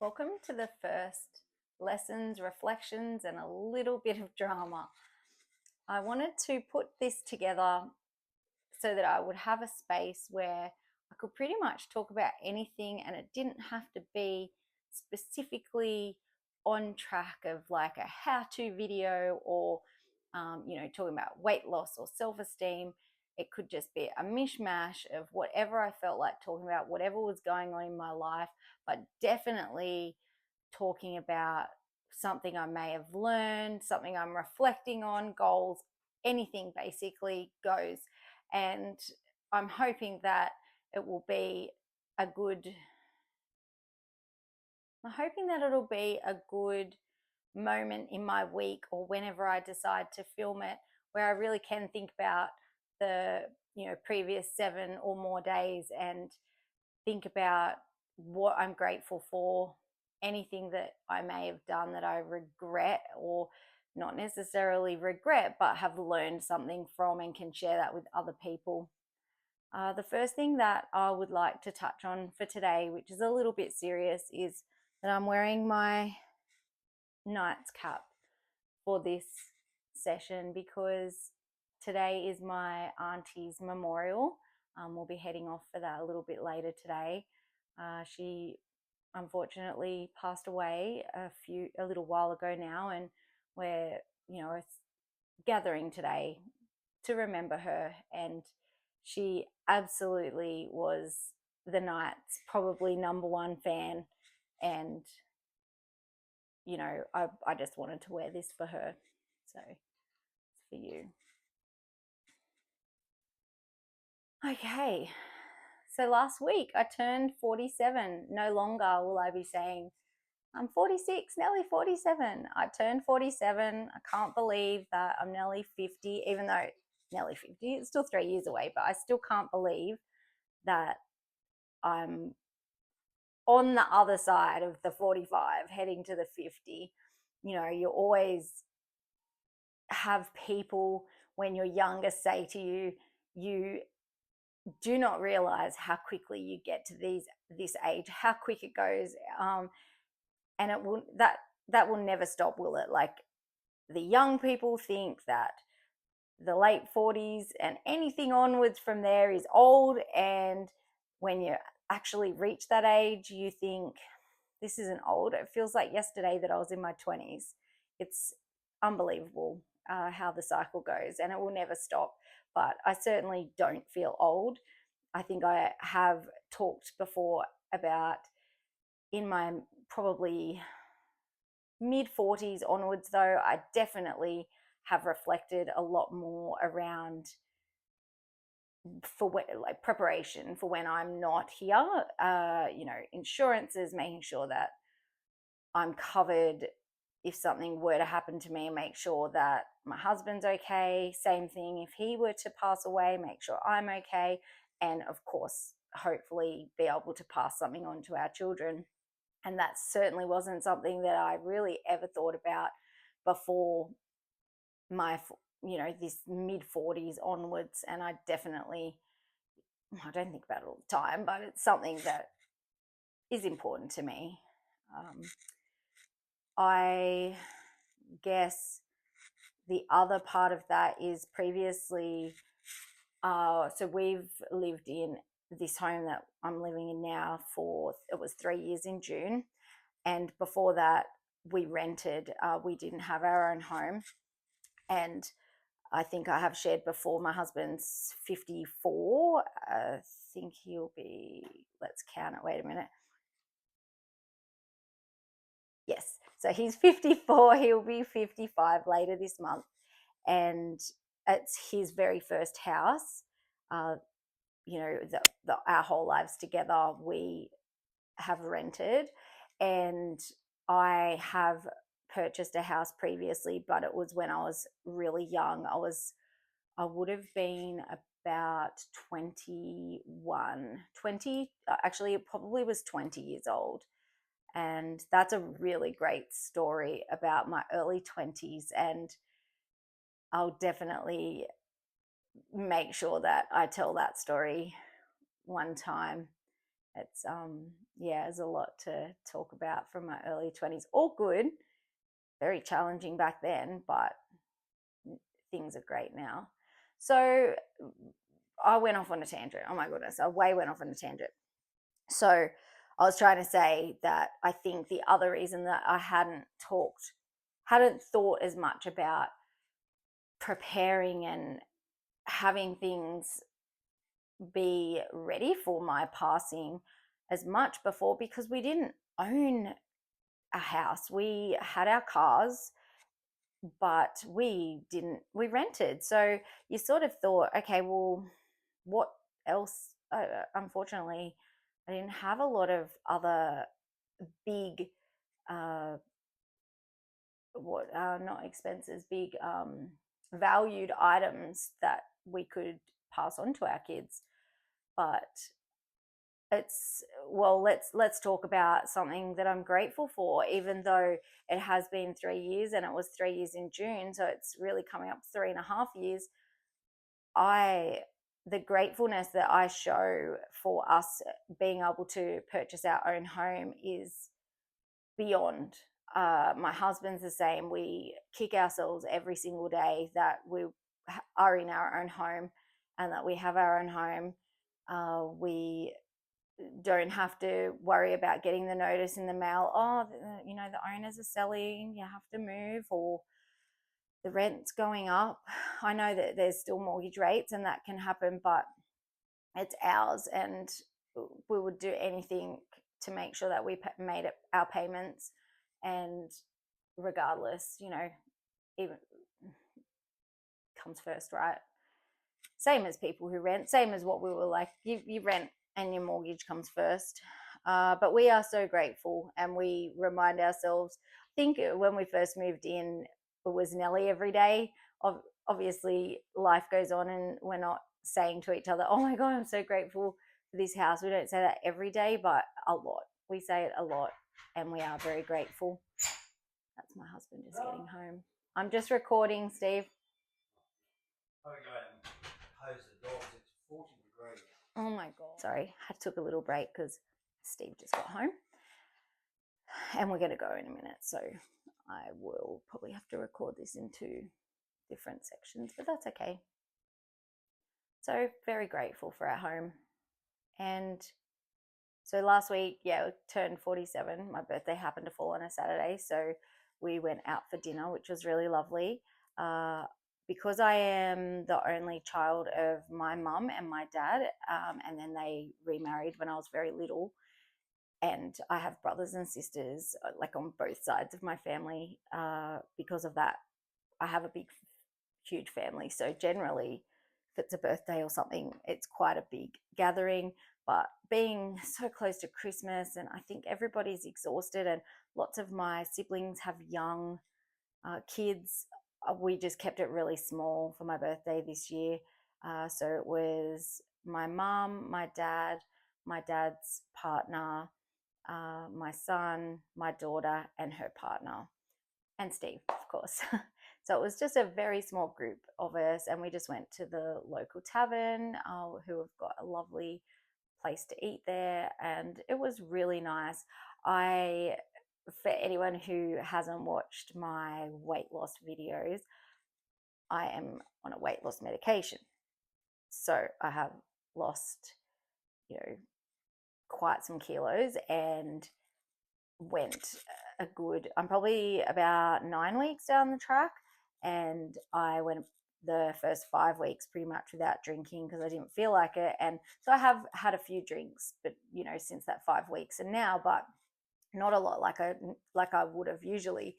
Welcome to the first lessons, reflections, and a little bit of drama. I wanted to put this together so that I would have a space where I could pretty much talk about anything and it didn't have to be specifically on track of like a how-to video or talking about weight loss or self-esteem. It could just be a mishmash of whatever I felt like talking about, whatever was going on in my life, but definitely talking about something I may have learned, something I'm reflecting on, goals, anything basically goes. And I'm hoping that it will be a good, I'm hoping that it'll be a good moment in my week or whenever I decide to film it where I really can think about the previous 7 or more days and think about what I'm grateful for, anything that I may have done that I regret or not necessarily regret, but have learned something from and can share that with other people. The first thing that I would like to touch on for today, which is a little bit serious, is that I'm wearing my Knight's cap for this session because today is my auntie's memorial. We'll be heading off for that a little bit later today. She unfortunately passed away a little while ago now, and we're gathering today to remember her. And she absolutely was the Knights' probably #1 fan, and I just wanted to wear this for her, so it's for you. Okay, so last week I turned 47. No longer will I be saying I'm 46, nearly 47. I turned 47. I can't believe that I'm nearly 50, even though nearly 50, it's still 3 years away, but I still can't believe that I'm on the other side of the 45 heading to the 50. You always have people when you're younger say to you, you do not realize how quickly you get to this age, how quick it goes. And it will that will never stop, will it? Like, the young people think that the late 40s and anything onwards from there is old, and when you actually reach that age you think this isn't old. It feels like yesterday that I was in my 20s. It's unbelievable how the cycle goes, and it will never stop. But I certainly don't feel old. I think I have talked before about in my probably mid 40s onwards, though, I definitely have reflected a lot more around for like preparation for when I'm not here. Insurances, making sure that I'm covered if something were to happen to me, make sure that my husband's okay. Same thing if he were to pass away, make sure I'm okay. And of course, hopefully be able to pass something on to our children. And that certainly wasn't something that I really ever thought about before my this mid 40s onwards. And I don't think about it all the time, but it's something that is important to me. I guess the other part of that is previously, so we've lived in this home that I'm living in now it was 3 years in June. And before that, we rented. We didn't have our own home. And I think I have shared before, my husband's 54. I think he'll be, let's count it, wait a minute. Yes, so he's 54, he'll be 55 later this month. And it's his very first house. Our whole lives together, we have rented. And I have purchased a house previously, but it was when I was really young. I would have been about 21, 20, actually it probably was 20 years old. And that's a really great story about my early 20s. And I'll definitely make sure that I tell that story one time it's yeah, there's a lot to talk about from my early 20s. All good, very challenging back then, but things are great now. So I went off on a tangent. Oh my goodness, I way went off on a tangent. So I was trying to say that I think the other reason that I hadn't thought as much about preparing and having things be ready for my passing as much before, because we didn't own a house. We had our cars, but we rented. So you sort of thought, okay, well, what else? Unfortunately, I didn't have a lot of other big, not expenses, big valued items that we could pass on to our kids. But let's talk about something that I'm grateful for, even though it has been 3 years, and it was 3 years in June, so it's really coming up 3.5 years. The gratefulness that I show for us being able to purchase our own home is beyond. My husband's the same. We kick ourselves every single day that we are in our own home and that we have our own home. We don't have to worry about getting the notice in the mail, the owners are selling, you have to move, or the rent's going up. I know that there's still mortgage rates and that can happen, but it's ours, and we would do anything to make sure that we made our payments. And regardless, even comes first, right? Same as people who rent, same as what we were like. You rent and your mortgage comes first. But we are so grateful, and we remind ourselves. I think when we first moved in, it was Nelly every day. Obviously, life goes on, and we're not saying to each other, "Oh my God, I'm so grateful for this house." We don't say that every day, but a lot. We say it a lot, and we are very grateful. That's my husband just getting home. I'm just recording, Steve. Close the doors. It's 40 degrees. Oh my God. Sorry, I took a little break because Steve just got home. And we're going to go in a minute. So I will probably have to record this into different sections, but that's okay. So very grateful for our home. And so last week, I turned 47. My birthday happened to fall on a Saturday. So we went out for dinner, which was really lovely. Because I am the only child of my mum and my dad, and then they remarried when I was very little, and I have brothers and sisters like on both sides of my family. Because of that, I have a huge family. So generally, if it's a birthday or something, it's quite a big gathering. But being so close to Christmas, and I think everybody's exhausted, and lots of my siblings have young kids, we just kept it really small for my birthday this year. So it was my mum, my dad, my dad's partner, my son, my daughter, and her partner, and Steve, of course. So it was just a very small group of us, and we just went to the local tavern, who have got a lovely place to eat there, and it was really nice. For anyone who hasn't watched my weight loss videos, I am on a weight loss medication. So I have lost, quite some kilos, and I'm probably about 9 weeks down the track, and I went the first 5 weeks pretty much without drinking because I didn't feel like it. And so I have had a few drinks, but since that 5 weeks and now, but not a lot like I would have usually.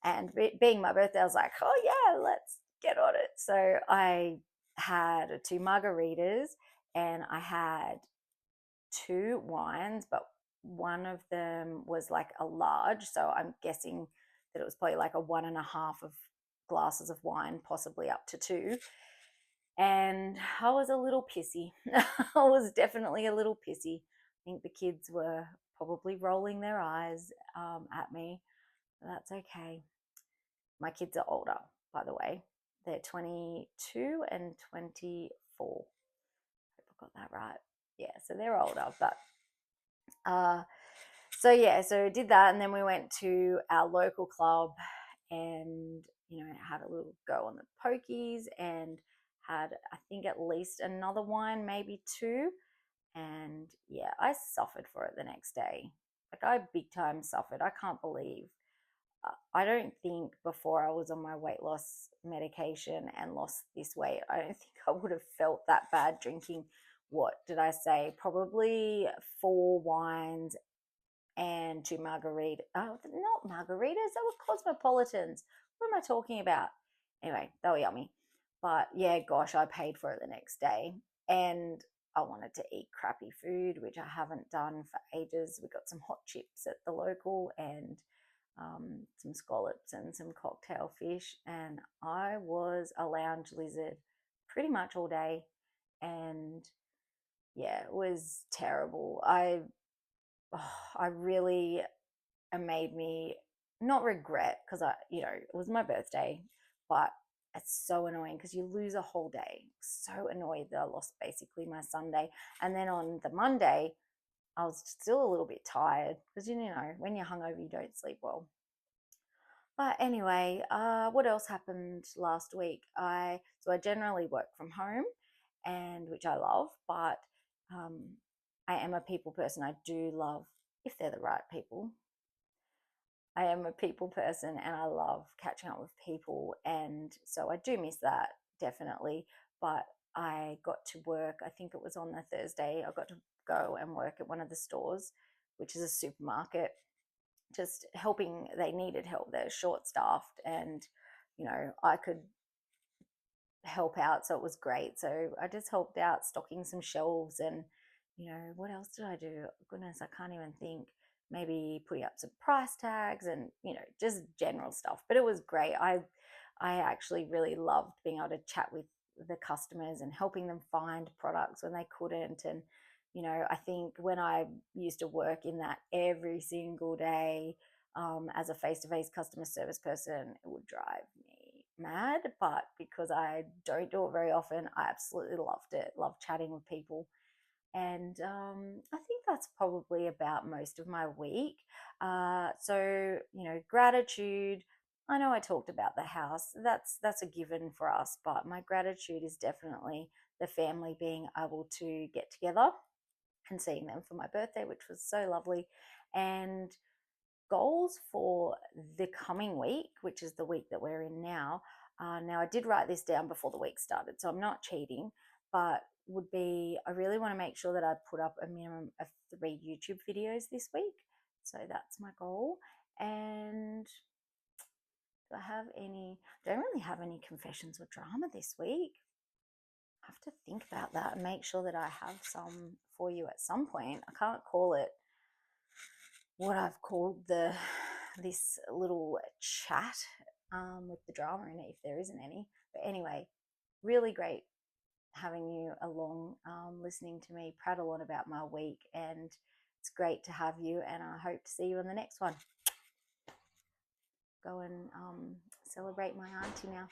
And being my birthday, I was like, oh yeah, let's get on it. So I had 2 margaritas, and I had 2 wines, but one of them was like a large. So I'm guessing that it was probably like a 1.5 of glasses of wine, possibly up to 2. And I was a little pissy. I was definitely a little pissy. I think the kids were probably rolling their eyes at me. But that's okay. My kids are older, by the way. They're 22 and 24. I hope I got that right. Yeah, so they're older, but Uh, so yeah, so did that, and then we went to our local club, and had a little go on the pokies, and had, I think, at least another wine, maybe two. And yeah, I suffered for it the next day. Like, I big time suffered. I can't believe. I don't think before I was on my weight loss medication and lost this weight, I don't think I would have felt that bad drinking. What did I say? Probably four wines and two margaritas. Oh, not margaritas. They were cosmopolitans. What am I talking about? Anyway, they were yummy. But yeah, gosh, I paid for it the next day. And I wanted to eat crappy food, which I haven't done for ages. We got some hot chips at the local, and some scallops and some cocktail fish. And I was a lounge lizard pretty much all day. And yeah, it was terrible. I really, it made me not regret, because it was my birthday, but it's so annoying because you lose a whole day. So annoyed that I lost basically my Sunday. And then on the Monday, I was still a little bit tired because, when you're hungover, you don't sleep well. But anyway, what else happened last week? I generally work from home, and which I love, but um, I am a people person. I do love, if they're the right people, I am a people person, and I love catching up with people. And so I do miss that, definitely. But I got to work, I think it was on the Thursday, I got to go and work at one of the stores, which is a supermarket, just helping. They needed help. They're short staffed, and I could help out, so it was great. So I just helped out stocking some shelves, and what else did I do? Goodness, I can't even think. Maybe putting up some price tags, and just general stuff. But it was great. I actually really loved being able to chat with the customers and helping them find products when they couldn't. And I think when I used to work in that every single day, as a face-to-face customer service person, it would drive me mad. But because I don't do it very often, I absolutely loved it. Love chatting with people. And I think that's probably about most of my week. So gratitude. I know I talked about the house. That's a given for us, but my gratitude is definitely the family being able to get together and seeing them for my birthday, which was so lovely. And goals for the coming week, which is the week that we're in now. Now, I did write this down before the week started, so I'm not cheating, but would be, I really want to make sure that I put up a minimum of 3 YouTube videos this week. So that's my goal. And do I have any? Don't really have any confessions or drama this week. I have to think about that and make sure that I have some for you at some point. I can't call it what I've called this little chat, with the drama in it, if there isn't any. But anyway, really great having you along, listening to me prattle on about my week, and it's great to have you. And I hope to see you in the next one. Go and celebrate my auntie now.